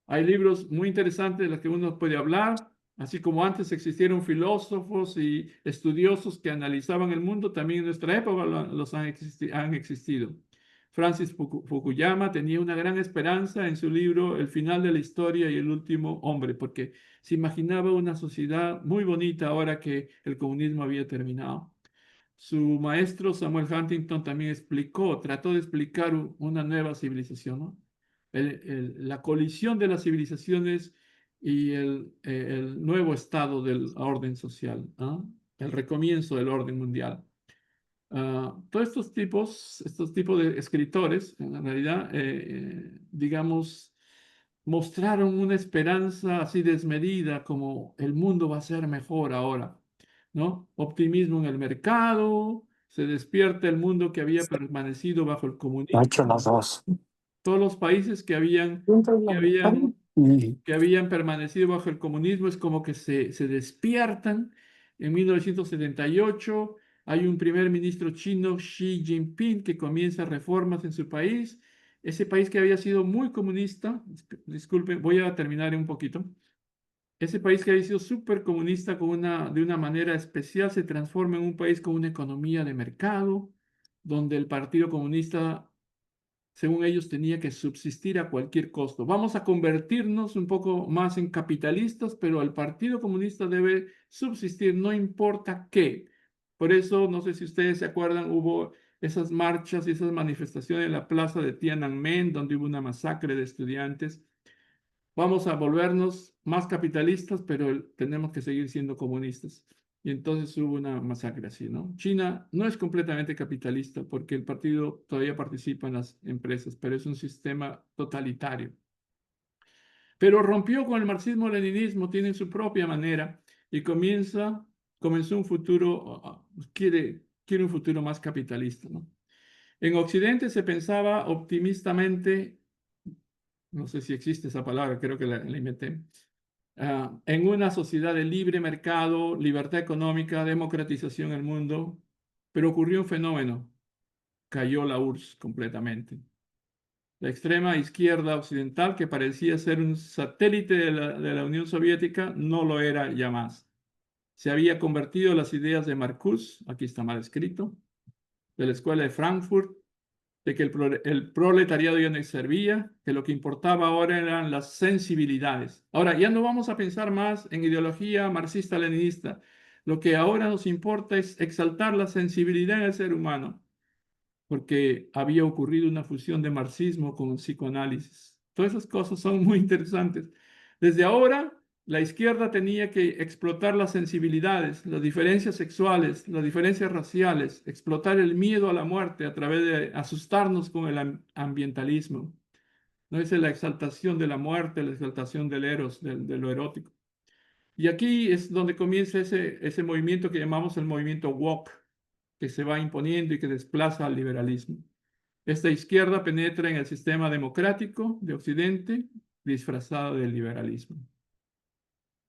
Hay libros muy interesantes de los que uno puede hablar, así como antes existieron filósofos y estudiosos que analizaban el mundo, también en nuestra época los han existido. Francis Fukuyama tenía una gran esperanza en su libro El final de la historia y el último hombre, porque se imaginaba una sociedad muy bonita ahora que el comunismo había terminado. Su maestro Samuel Huntington también trató de explicar una nueva civilización, ¿no? La colisión de las civilizaciones y el nuevo estado del orden social, ¿no? El recomienzo del orden mundial. Todos estos tipos de escritores, en realidad, digamos, mostraron una esperanza así desmedida, como el mundo va a ser mejor ahora, ¿no? Optimismo en el mercado, se despierta el mundo que había permanecido bajo el Ha hecho comunismo. las dos. Todos los países Dentro de que la habían, y que habían permanecido bajo el comunismo es como que se despiertan. En 1978 hay un primer ministro chino, Xi Jinping, que comienza reformas en su país. Ese país que había sido muy comunista, disculpen, voy a terminar un poquito. Ese país que había sido súper comunista de una manera especial se transforma en un país con una economía de mercado, donde el Partido Comunista, según ellos, tenía que subsistir a cualquier costo. Vamos a convertirnos un poco más en capitalistas, pero el Partido Comunista debe subsistir, no importa qué. Por eso, no sé si ustedes se acuerdan, hubo esas marchas y esas manifestaciones en la plaza de Tiananmen, donde hubo una masacre de estudiantes. Vamos a volvernos más capitalistas, pero tenemos que seguir siendo comunistas. Y entonces hubo una masacre así, ¿no? China no es completamente capitalista porque el partido todavía participa en las empresas, pero es un sistema totalitario. Pero rompió con el marxismo-leninismo, tiene su propia manera y comenzó un futuro, quiere un futuro más capitalista, ¿no? En Occidente se pensaba optimistamente, no sé si existe esa palabra, creo que la inventé, en una sociedad de libre mercado, libertad económica, democratización del mundo, pero ocurrió un fenómeno, cayó la URSS completamente. La extrema izquierda occidental, que parecía ser un satélite de la Unión Soviética, no lo era ya más. Se había convertido en las ideas de Marcuse, aquí está mal escrito, de la Escuela de Frankfurt, de que el proletariado ya no servía, que lo que importaba ahora eran las sensibilidades. Ahora, ya no vamos a pensar más en ideología marxista-leninista. Lo que ahora nos importa es exaltar la sensibilidad del ser humano, porque había ocurrido una fusión de marxismo con el psicoanálisis. Todas esas cosas son muy interesantes. Desde ahora, la izquierda tenía que explotar las sensibilidades, las diferencias sexuales, las diferencias raciales, explotar el miedo a la muerte a través de asustarnos con el ambientalismo. No es la exaltación de la muerte, la exaltación del eros, de lo erótico. Y aquí es donde comienza ese movimiento que llamamos el movimiento woke, que se va imponiendo y que desplaza al liberalismo. Esta izquierda penetra en el sistema democrático de Occidente disfrazado del liberalismo.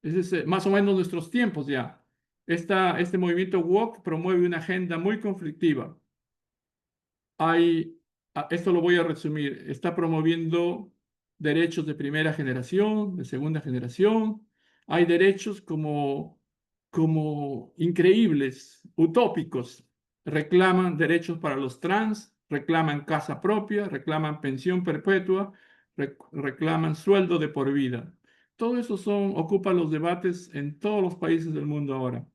Ese es más o menos nuestros tiempos ya. Este movimiento woke promueve una agenda muy conflictiva. Esto lo voy a resumir, está promoviendo derechos de primera generación, de segunda generación. Hay derechos como increíbles, utópicos. Reclaman derechos para los trans, reclaman casa propia, reclaman pensión perpetua, reclaman sueldo de por vida. Todo eso ocupa los debates en todos los países del mundo ahora.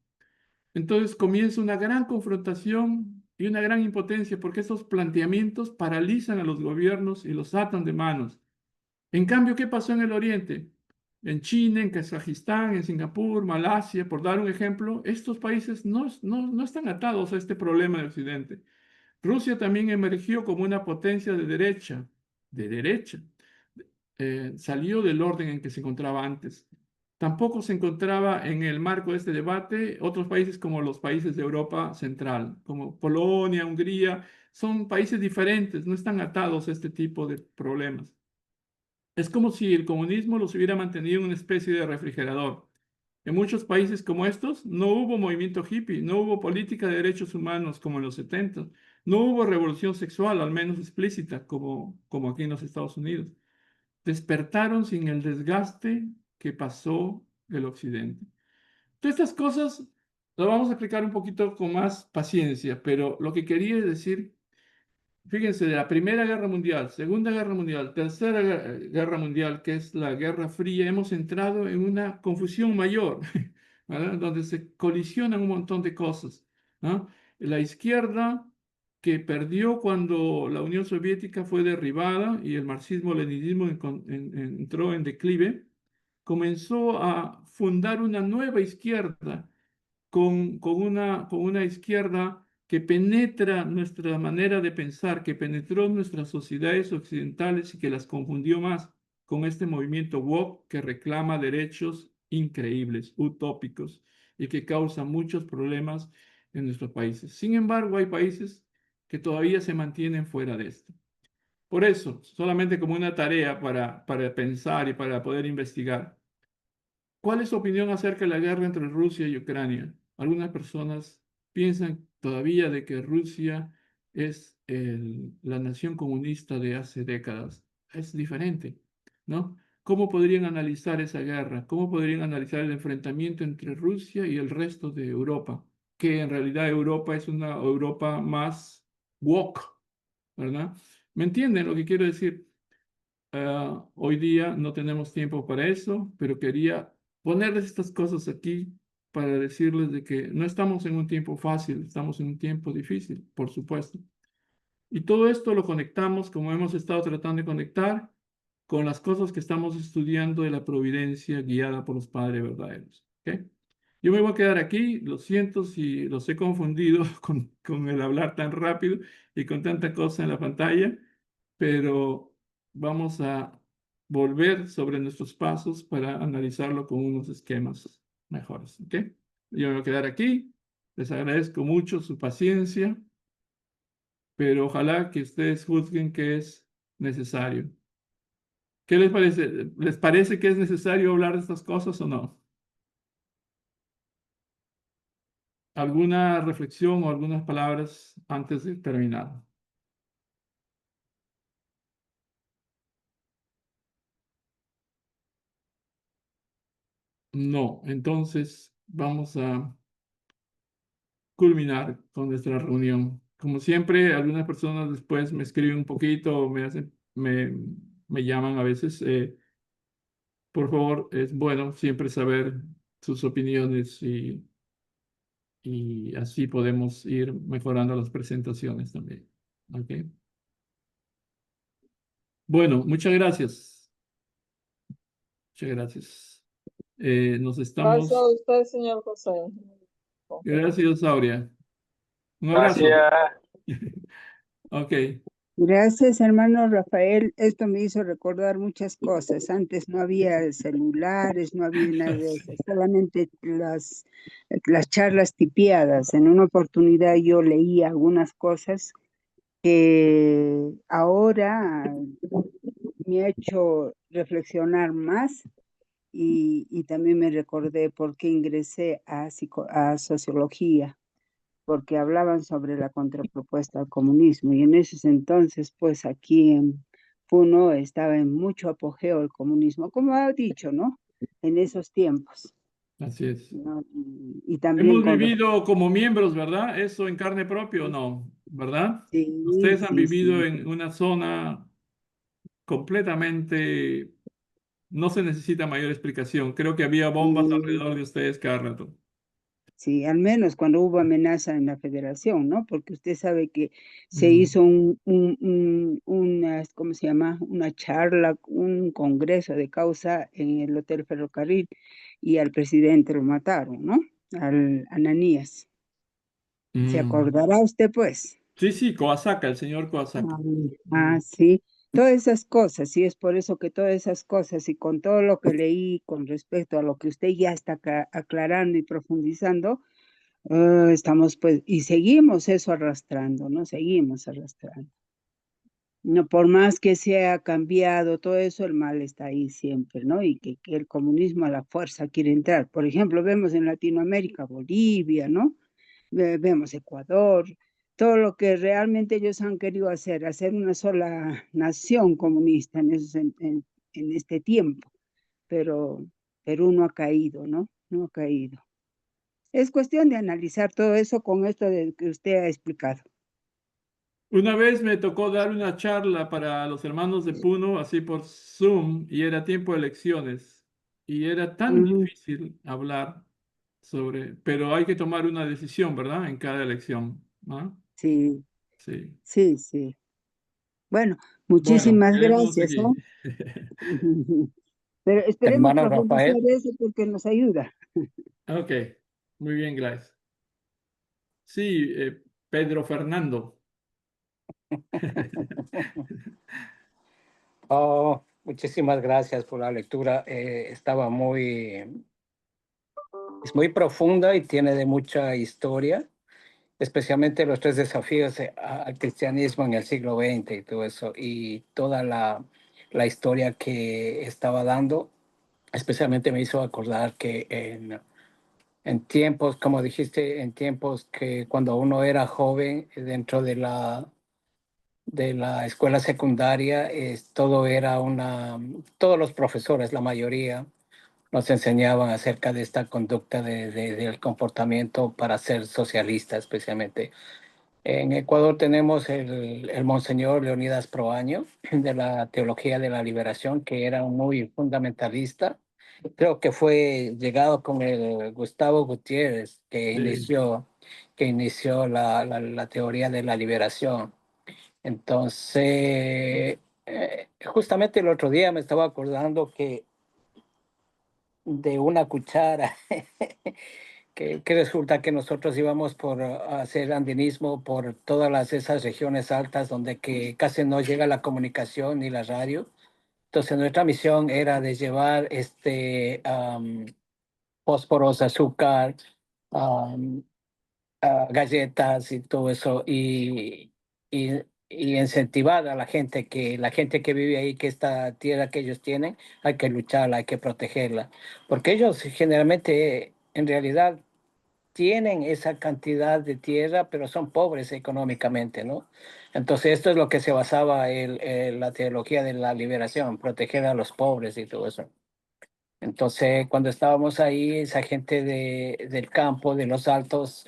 Entonces comienza una gran confrontación y una gran impotencia porque estos planteamientos paralizan a los gobiernos y los atan de manos. En cambio, ¿qué pasó en el Oriente? En China, en Kazajistán, en Singapur, Malasia, por dar un ejemplo, estos países no están atados a este problema de Occidente. Rusia también emergió como una potencia de derecha. Salió del orden en que se encontraba antes. Tampoco se encontraba en el marco de este debate otros países como los países de Europa Central, como Polonia, Hungría, son países diferentes, no están atados a este tipo de problemas. Es como si el comunismo los hubiera mantenido en una especie de refrigerador. En muchos países como estos no hubo movimiento hippie, no hubo política de derechos humanos como en los 70, no hubo revolución sexual, al menos explícita, como aquí en los Estados Unidos. Despertaron sin el desgaste que pasó del Occidente. Todas estas cosas las vamos a explicar un poquito con más paciencia, pero lo que quería decir. Fíjense, de la Primera Guerra Mundial, Segunda Guerra Mundial, Tercera Guerra Mundial, que es la Guerra Fría, hemos entrado en una confusión mayor, ¿verdad? Donde se colisionan un montón de cosas, ¿no? La izquierda, que perdió cuando la Unión Soviética fue derribada y el marxismo-leninismo entró en declive, comenzó a fundar una nueva izquierda con una izquierda que penetra nuestra manera de pensar, que penetró nuestras sociedades occidentales y que las confundió más con este movimiento woke que reclama derechos increíbles, utópicos y que causa muchos problemas en nuestros países. Sin embargo, hay países que todavía se mantienen fuera de esto. Por eso, solamente como una tarea para pensar y para poder investigar, ¿cuál es su opinión acerca de la guerra entre Rusia y Ucrania? Algunas personas piensan todavía de que Rusia es la nación comunista de hace décadas. Es diferente, ¿no? ¿Cómo podrían analizar esa guerra? ¿Cómo podrían analizar el enfrentamiento entre Rusia y el resto de Europa? Que en realidad Europa es una Europa más woke, ¿verdad? ¿Me entienden lo que quiero decir? Hoy día no tenemos tiempo para eso, pero quería ponerles estas cosas aquí para decirles de que no estamos en un tiempo fácil, estamos en un tiempo difícil, por supuesto. Y todo esto lo conectamos, como hemos estado tratando de conectar, con las cosas que estamos estudiando de la providencia guiada por los padres verdaderos. ¿Ok? Yo me voy a quedar aquí, lo siento si los he confundido con el hablar tan rápido y con tanta cosa en la pantalla, pero vamos a volver sobre nuestros pasos para analizarlo con unos esquemas mejores. ¿Ok? Yo me voy a quedar aquí, les agradezco mucho su paciencia, pero ojalá que ustedes juzguen que es necesario. ¿Qué les parece? ¿Les parece que es necesario hablar de estas cosas o no? ¿Alguna reflexión o algunas palabras antes de terminar? No, entonces vamos a culminar con nuestra reunión. Como siempre, algunas personas después me escriben un poquito, me llaman a veces. Por favor, es bueno siempre saber sus opiniones y así podemos ir mejorando las presentaciones también. ¿Ok? Bueno, muchas gracias. Muchas gracias. Nos Gracias a estamos. usted, señor José. Gracias, Aurea. Un abrazo. Gracias. Ok, Gracias, hermano Rafael. Esto me hizo recordar muchas cosas. Antes no había celulares, no había nada de eso, solamente las charlas tipiadas. En una oportunidad yo leí algunas cosas que ahora me ha hecho reflexionar más y también me recordé por qué ingresé a sociología, porque hablaban sobre la contrapropuesta al comunismo. Y en esos entonces, pues aquí en Puno estaba en mucho apogeo el comunismo, como ha dicho, ¿no? En esos tiempos, así es. ¿no? Y también Hemos con vivido como miembros, ¿verdad? ¿Eso en carne propia o no? ¿verdad? Sí, Ustedes han sí, vivido sí, en una zona completamente, no se necesita mayor explicación. Creo que había bombas sí, alrededor de ustedes cada rato. sí, al menos cuando hubo amenaza en la federación, ¿no? Porque usted sabe que se Mm, hizo una, ¿cómo se llama? Una charla, un congreso de causa en el Hotel Ferrocarril y al presidente lo mataron, ¿no? Al Ananías. ¿Se mm. acordará usted, pues? Sí, sí, Coasaca, el señor Coasaca. Mm, Sí, todas esas cosas, sí, es por eso que todas esas cosas y con todo lo que leí con respecto a lo que usted ya está aclarando y profundizando, estamos pues, y seguimos eso arrastrando, ¿no? Seguimos arrastrando. No, por más que se ha cambiado todo eso, el mal está ahí siempre, ¿no? Y que el comunismo a la fuerza quiere entrar. Por ejemplo, vemos en Latinoamérica, Bolivia, ¿no? Vemos Ecuador, todo lo que realmente ellos han querido hacer una sola nación comunista en este tiempo, pero Perú no ha caído, ¿no? No ha caído. Es cuestión de analizar todo eso con esto de que usted ha explicado. Una vez me tocó dar una charla para los hermanos de Puno, así por Zoom, y era tiempo de elecciones. Y era tan Ujú. difícil hablar sobre, pero hay que tomar una decisión, ¿verdad? En cada elección, ¿no? Sí, Sí. sí, sí. Bueno, Bueno, muchísimas quedémonos gracias, aquí. ¿no? Pero esperemos Hermano profundizar Rafael, eso porque nos ayuda. Ok, muy bien, gracias. Sí, Pedro Fernando. oh, muchísimas gracias por la lectura. Estaba es muy profunda y tiene de mucha historia, especialmente los tres desafíos al cristianismo en el siglo XX y todo eso, y toda la historia que estaba dando, especialmente me hizo acordar que en tiempos, como dijiste, en tiempos que cuando uno era joven, dentro de la escuela secundaria, todo era todos los profesores, la mayoría, nos enseñaban acerca de esta conducta del comportamiento para ser socialista, especialmente. En Ecuador tenemos el Monseñor Leonidas Proaño, de la Teología de la Liberación, que era muy fundamentalista. Creo que fue llegado con el Gustavo Gutiérrez, Sí. que inició la teoría de la liberación. Entonces, justamente el otro día me estaba acordando que de una cuchara, que resulta que nosotros íbamos por hacer andinismo por esas regiones altas donde que casi no llega la comunicación ni la radio. Entonces, nuestra misión era de llevar fósforos, azúcar, galletas y todo eso y, y incentivar a la gente que vive ahí, que esta tierra que ellos tienen, hay que lucharla, hay que protegerla, porque ellos generalmente, en realidad, tienen esa cantidad de tierra, pero son pobres económicamente, ¿no? Entonces, esto es lo que se basaba la teología de la liberación, proteger a los pobres y todo eso. Entonces, cuando estábamos ahí, esa gente del campo, de los altos,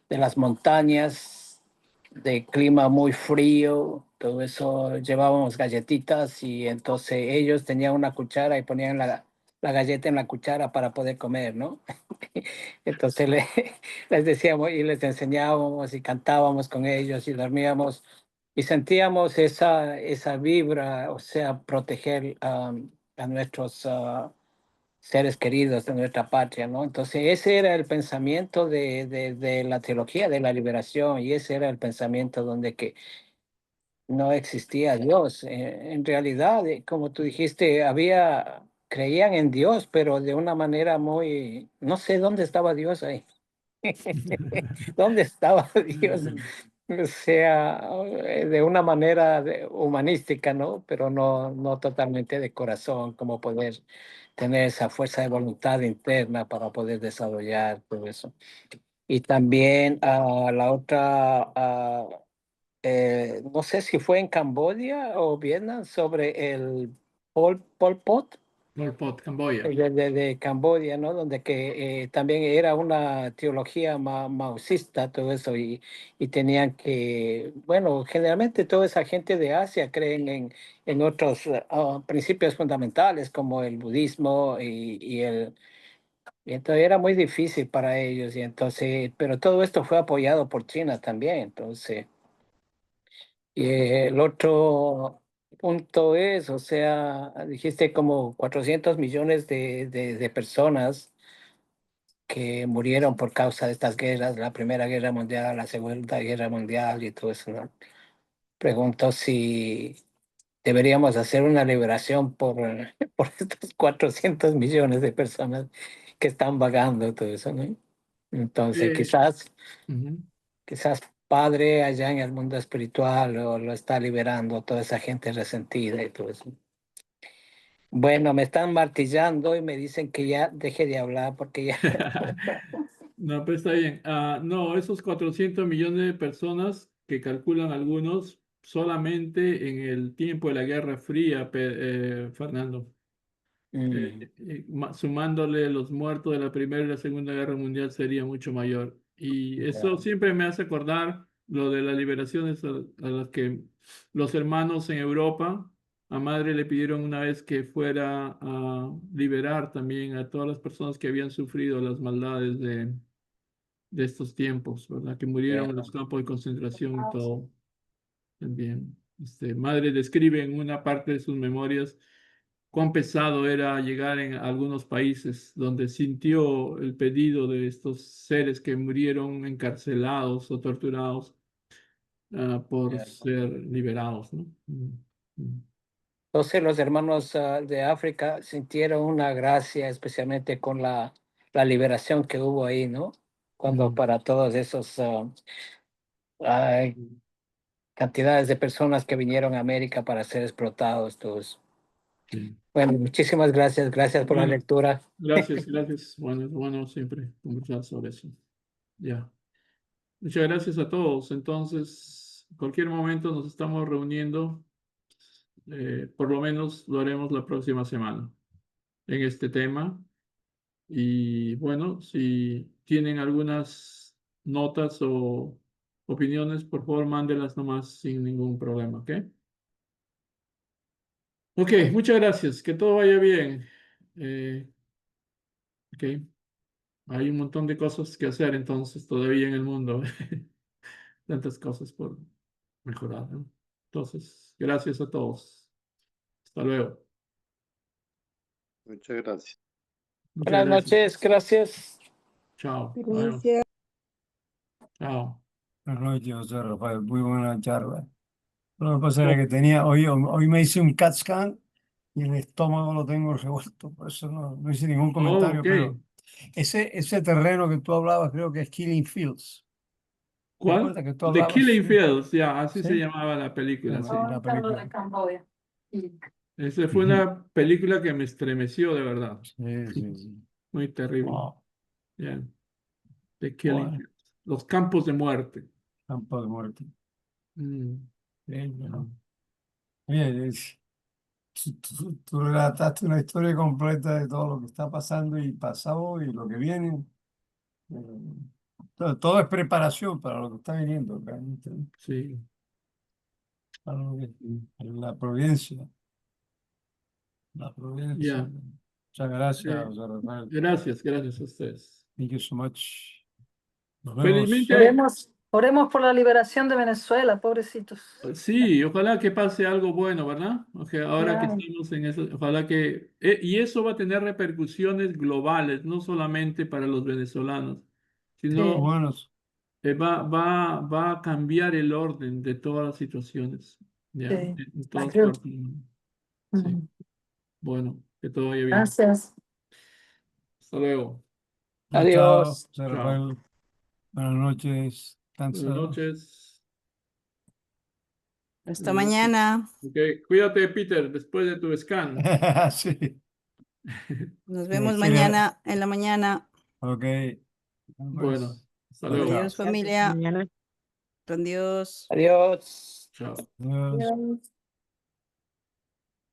de las montañas, de clima muy frío, todo eso, llevábamos galletitas y entonces ellos tenían una cuchara y ponían la galleta en la cuchara para poder comer, ¿no? Entonces les decíamos y les enseñábamos y cantábamos con ellos y dormíamos y sentíamos esa vibra, o sea, proteger a nuestros seres queridos de nuestra patria, ¿no? Entonces ese era el pensamiento de la teología de la liberación y ese era el pensamiento donde que no existía Dios. En realidad, como tú dijiste, creían en Dios, pero de una manera muy, no sé dónde estaba Dios ahí. ¿Dónde estaba Dios? O sea, de una manera humanística, ¿no? Pero no totalmente de corazón, como poder tener esa fuerza de voluntad interna para poder desarrollar todo eso. Y también la otra, no sé si fue en Camboya o Vietnam, sobre el Pol Pot. Pol Pot, Camboya. de Camboya, ¿no? Donde que también era una teología maoísta, todo eso, y tenían que, bueno, generalmente toda esa gente de Asia creen en otros principios fundamentales como el budismo y entonces era muy difícil para ellos, y entonces, pero todo esto fue apoyado por China también, entonces. Y el otro punto es, o sea, dijiste como 400 millones de personas que murieron por causa de estas guerras, la Primera Guerra Mundial, la Segunda Guerra Mundial y todo eso, ¿no? Pregunto si deberíamos hacer una liberación por estos 400 millones de personas que están vagando todo eso, ¿no? Entonces, Eh, ujú. quizás Padre allá en el mundo espiritual lo está liberando toda esa gente resentida y todo eso. Bueno, me están martillando y me dicen que ya deje de hablar porque ya... No, pues está bien. No, esos 400 millones de personas que calculan algunos solamente en el tiempo de la Guerra Fría, Fernando. Mm, Sumándole los muertos de la Primera y la Segunda Guerra Mundial sería mucho mayor. Y ya, eso siempre me hace acordar lo de las liberaciones a las que los hermanos en Europa a madre le pidieron una vez que fuera a liberar también a todas las personas que habían sufrido las maldades de estos tiempos, ¿verdad? Que murieron ya, en los campos de concentración y todo también. Madre describe en una parte de sus memorias cuán pesado era llegar en algunos países donde sintió el pedido de estos seres que murieron encarcelados o torturados por ya. ser liberados, ¿no? Mm. Entonces los hermanos de África sintieron una gracia, especialmente con la liberación que hubo ahí, ¿no? Cuando Mm. para todos esos hay cantidades de personas que vinieron a América para ser explotados, todos. Sí. Bueno, muchísimas gracias, gracias por la Bueno, lectura. gracias, gracias. Bueno, es bueno siempre conversar sobre eso. Ya. Muchas gracias a todos. Entonces, en cualquier momento nos estamos reuniendo. Por lo menos lo haremos la próxima semana en este tema. Y bueno, si tienen algunas notas o opiniones, por favor, mándelas nomás sin ningún problema, ¿ok? Ok, muchas gracias. Que todo vaya bien. Eh, ok, hay un montón de cosas que hacer entonces todavía en el mundo. Tantas cosas por mejorar, ¿no? Entonces, gracias a todos. Hasta luego. Muchas gracias. Muchas Buenas gracias. noches, gracias. Chao. Nos vemos. Gracias. Chao. Buenas noches, José Rafael. Muy buena charla. Lo que pasa era que tenía, hoy me hice un CAT scan y el estómago lo tengo revuelto, por eso no hice ningún Oh, comentario, ok. pero ese terreno que tú hablabas creo que es Killing Fields. ¿Te ¿Cuál? acuerdas que tú The hablabas? Killing Sí, Fields, ya, así se sí, llamaba la película, sí. la película. Esa fue Ujú. una película que me estremeció de verdad. Sí, sí, sí. Muy terrible. Wow. Ya. The Killing Bueno, Fields. Los campos de muerte. campo de muerte. Mm, Sí, bueno. mm, Oye, tú relataste una historia completa de todo lo que está pasando y pasado y lo que viene. Eh, todo es preparación para lo que está viniendo, realmente, ¿no? sí. Para lo que- la providencia, la providencia. Ya. Muchas gracias, Eh, José Rafael. gracias a ustedes. Thank you so much. Nos vemos. Felizmente, Oremos por la liberación de Venezuela, pobrecitos. sí, ojalá que pase algo bueno, ¿verdad? Ahora que Claro. estamos en eso, ojalá que... y eso va a tener repercusiones globales, no solamente para los venezolanos, Muy sino Sí, buenos. va a cambiar el orden de todas las situaciones, ¿ya? sí. En todas Ayuda. partes del mundo. Sí, Ujú. bueno, que todo vaya bien. Gracias. Hasta luego. Chao, chao, Adiós. José Chao. Rafael. Buenas noches. Buenas Descansa. noches. Hasta Buenas noches. mañana. Ok, cuídate, Peter, después de tu scan. Sí. Nos vemos Quiere- mañana en la mañana. Ok. Bueno, Pues, hasta chao, luego. chao. Adiós, familia. Con Dios. Adiós. Chao. Adiós. Adiós.